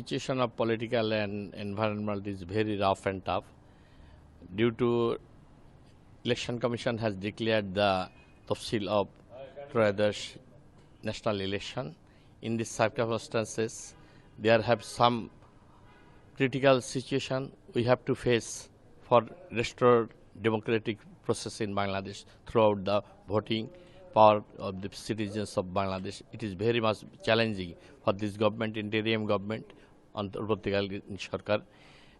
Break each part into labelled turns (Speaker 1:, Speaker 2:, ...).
Speaker 1: situation of political and environment is very rough and tough. Due to Election Commission has declared the tafsil of Troyadosh national election. In these circumstances, there have some critical situation we have to face for restored democratic process in Bangladesh throughout the voting power of the citizens of Bangladesh. It is very much challenging for this government, interim government, Antarbhartikalin Sarkar,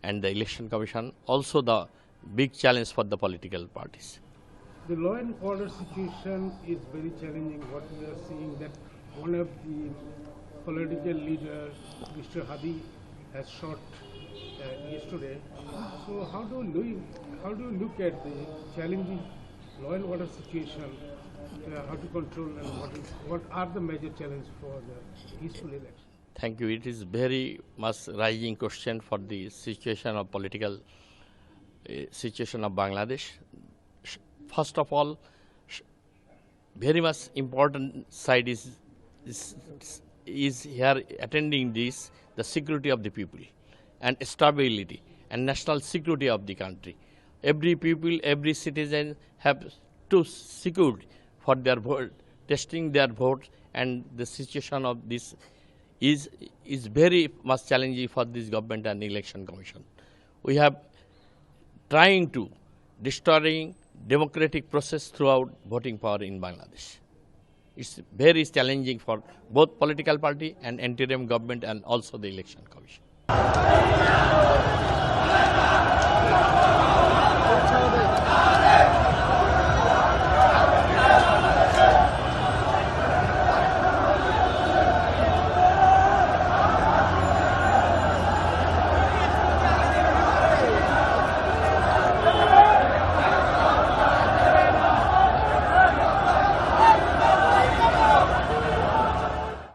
Speaker 1: and the Election Commission. Also the big challenge for the political parties.
Speaker 2: The law and order situation is very challenging. What we are seeing that one of the political leaders, Mr. Hadi, has shot yesterday. So how do you look at the challenging law and order situation? How to control and what are the major challenges for the peaceful election?
Speaker 1: Thank you. It is very much rising question for the situation of political situation of Bangladesh. First of all, very much important side is here attending this, the security of the people and stability and national security of the country. Every people, every citizen have to secure for their vote, testing their vote, and the situation of this is very much challenging for this government and Election Commission. We have trying to destroying democratic process throughout voting power in Bangladesh. It's very challenging for both political party and interim government and also the Election Commission.